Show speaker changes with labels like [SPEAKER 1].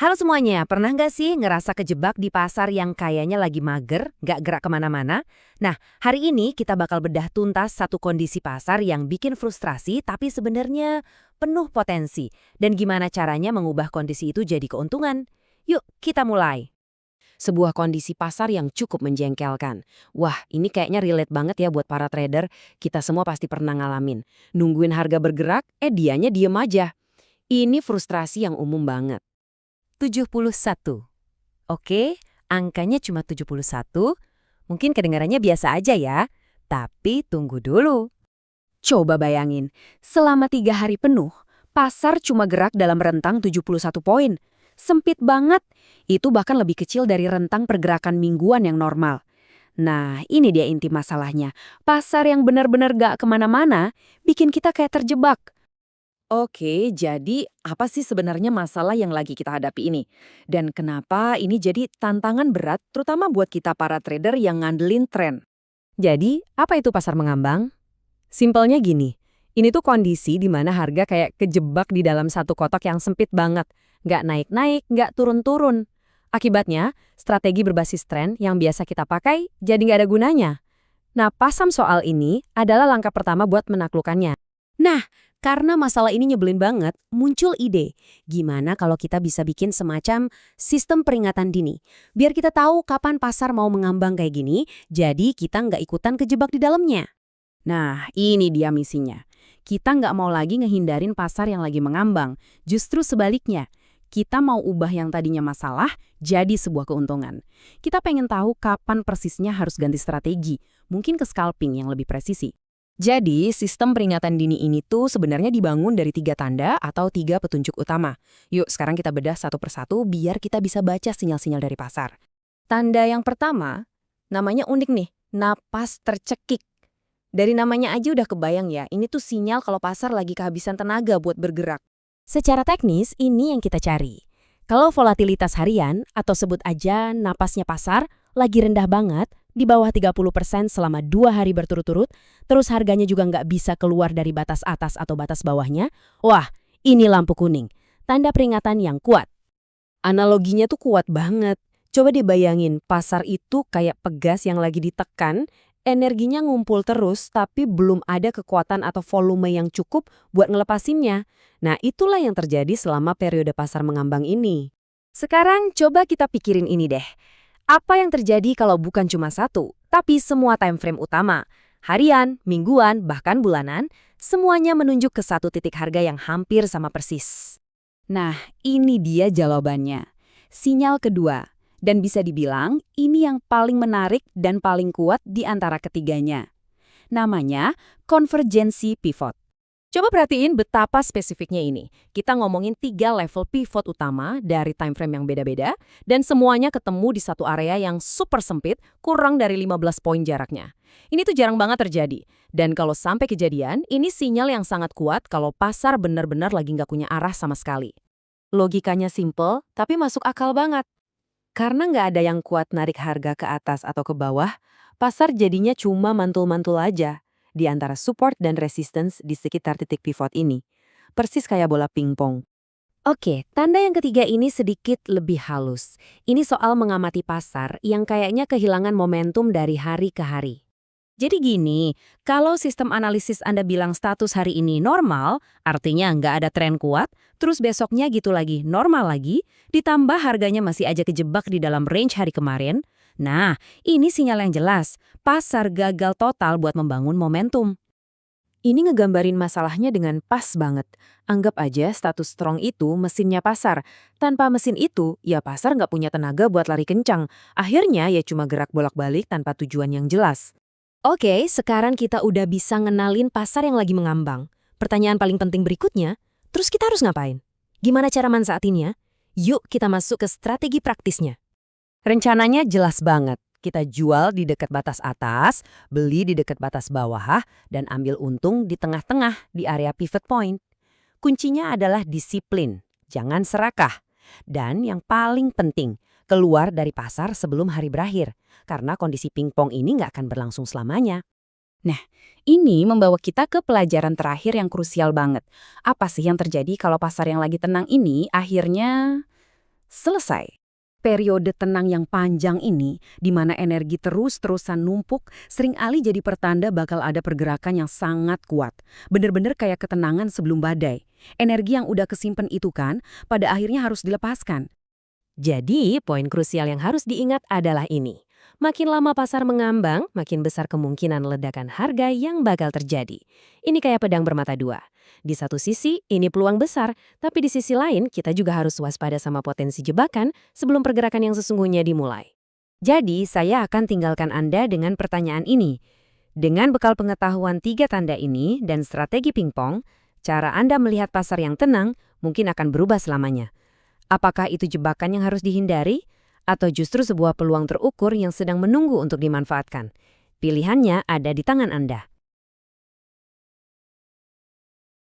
[SPEAKER 1] Halo semuanya, pernah nggak sih ngerasa kejebak di pasar yang kayaknya lagi mager, nggak gerak kemana-mana? Nah, hari ini kita bakal bedah tuntas satu kondisi pasar yang bikin frustrasi tapi sebenarnya penuh potensi. Dan gimana caranya mengubah kondisi itu jadi keuntungan? Yuk, kita mulai.
[SPEAKER 2] Sebuah kondisi pasar yang cukup menjengkelkan. Wah, ini kayaknya relate banget ya buat para trader. Kita semua pasti pernah ngalamin. Nungguin harga bergerak, dianya diem aja. Ini frustrasi yang umum banget.
[SPEAKER 1] 71. Oke, angkanya cuma 71. Mungkin kedengarannya biasa aja ya. Tapi tunggu dulu.
[SPEAKER 2] Coba bayangin, selama 3 hari penuh, pasar cuma gerak dalam rentang 71 poin. Sempit banget. Itu bahkan lebih kecil dari rentang pergerakan mingguan yang normal. Nah, ini dia inti masalahnya. Pasar yang benar-benar gak kemana-mana bikin kita kayak terjebak. Oke, jadi apa sih sebenarnya masalah yang lagi kita hadapi ini? Dan kenapa ini jadi tantangan berat terutama buat kita para trader yang ngandelin tren?
[SPEAKER 1] Jadi, apa itu pasar mengambang? Simpelnya gini, ini tuh kondisi di mana harga kayak kejebak di dalam satu kotak yang sempit banget. Nggak naik-naik, nggak turun-turun. Akibatnya, strategi berbasis tren yang biasa kita pakai jadi nggak ada gunanya. Nah, paham soal ini adalah langkah pertama buat menaklukkannya. Nah, karena masalah ini nyebelin banget, muncul ide. Gimana kalau kita bisa bikin semacam sistem peringatan dini? Biar kita tahu kapan pasar mau mengambang kayak gini, jadi kita nggak ikutan kejebak di dalamnya.
[SPEAKER 2] Nah, ini dia misinya. Kita nggak mau lagi ngehindarin pasar yang lagi mengambang. Justru sebaliknya, kita mau ubah yang tadinya masalah jadi sebuah keuntungan. Kita pengen tahu kapan persisnya harus ganti strategi, mungkin ke scalping yang lebih presisi. Jadi, sistem peringatan dini ini tuh sebenarnya dibangun dari 3 tanda atau 3 petunjuk utama. Yuk, sekarang kita bedah satu persatu biar kita bisa baca sinyal-sinyal dari pasar. Tanda yang pertama, namanya unik nih, napas tercekik. Dari namanya aja udah kebayang ya, ini tuh sinyal kalau pasar lagi kehabisan tenaga buat bergerak.
[SPEAKER 1] Secara teknis, ini yang kita cari. Kalau volatilitas harian, atau sebut aja napasnya pasar, lagi rendah banget, di bawah 30% selama 2 hari berturut-turut, terus harganya juga nggak bisa keluar dari batas atas atau batas bawahnya, wah, ini lampu kuning. Tanda peringatan yang kuat.
[SPEAKER 2] Analoginya tuh kuat banget. Coba dibayangin, pasar itu kayak pegas yang lagi ditekan, energinya ngumpul terus tapi belum ada kekuatan atau volume yang cukup buat ngelepasinnya. Nah, itulah yang terjadi selama periode pasar mengambang ini.
[SPEAKER 1] Sekarang coba kita pikirin ini deh. Apa yang terjadi kalau bukan cuma satu, tapi semua time frame utama, harian, mingguan, bahkan bulanan, semuanya menunjuk ke satu titik harga yang hampir sama persis.
[SPEAKER 2] Nah, ini dia jawabannya. Sinyal kedua, dan bisa dibilang ini yang paling menarik dan paling kuat di antara ketiganya. Namanya konvergensi pivot. Coba perhatiin betapa spesifiknya ini. Kita ngomongin 3 level pivot utama dari time frame yang beda-beda, dan semuanya ketemu di satu area yang super sempit, kurang dari 15 poin jaraknya. Ini tuh jarang banget terjadi. Dan kalau sampai kejadian, ini sinyal yang sangat kuat kalau pasar benar-benar lagi nggak punya arah sama sekali. Logikanya simple, tapi masuk akal banget. Karena nggak ada yang kuat narik harga ke atas atau ke bawah, pasar jadinya cuma mantul-mantul aja di antara support dan resistance di sekitar titik pivot ini. Persis kayak bola pingpong.
[SPEAKER 1] Oke, tanda yang ketiga ini sedikit lebih halus. Ini soal mengamati pasar yang kayaknya kehilangan momentum dari hari ke hari. Jadi gini, kalau sistem analisis Anda bilang status hari ini normal, artinya nggak ada tren kuat, terus besoknya gitu lagi, normal lagi, ditambah harganya masih aja kejebak di dalam range hari kemarin, nah, ini sinyal yang jelas, pasar gagal total buat membangun momentum.
[SPEAKER 2] Ini ngegambarin masalahnya dengan pas banget. Anggap aja status strong itu mesinnya pasar. Tanpa mesin itu, ya pasar nggak punya tenaga buat lari kencang. Akhirnya ya cuma gerak bolak-balik tanpa tujuan yang jelas.
[SPEAKER 1] Oke, sekarang kita udah bisa ngenalin pasar yang lagi mengambang. Pertanyaan paling penting berikutnya, terus kita harus ngapain? Gimana cara manfaatinnya? Yuk kita masuk ke strategi praktisnya. Rencananya jelas banget. Kita jual di dekat batas atas, beli di dekat batas bawah, dan ambil untung di tengah-tengah di area pivot point. Kuncinya adalah disiplin, jangan serakah. Dan yang paling penting, keluar dari pasar sebelum hari berakhir. Karena kondisi pingpong ini nggak akan berlangsung selamanya.
[SPEAKER 2] Nah, ini membawa kita ke pelajaran terakhir yang krusial banget. Apa sih yang terjadi kalau pasar yang lagi tenang ini akhirnya selesai. Periode tenang yang panjang ini, di mana energi terus-terusan numpuk, seringkali jadi pertanda bakal ada pergerakan yang sangat kuat. Bener-bener kayak ketenangan sebelum badai. Energi yang udah kesimpan itu kan, pada akhirnya harus dilepaskan.
[SPEAKER 1] Jadi, poin krusial yang harus diingat adalah ini. Makin lama pasar mengambang, makin besar kemungkinan ledakan harga yang bakal terjadi. Ini kayak pedang bermata dua. Di satu sisi, ini peluang besar, tapi di sisi lain, kita juga harus waspada sama potensi jebakan sebelum pergerakan yang sesungguhnya dimulai. Jadi, saya akan tinggalkan Anda dengan pertanyaan ini. Dengan bekal pengetahuan 3 tanda ini dan strategi pingpong, cara Anda melihat pasar yang tenang mungkin akan berubah selamanya. Apakah itu jebakan yang harus dihindari? Atau justru sebuah peluang terukur yang sedang menunggu untuk dimanfaatkan? Pilihannya ada di tangan Anda.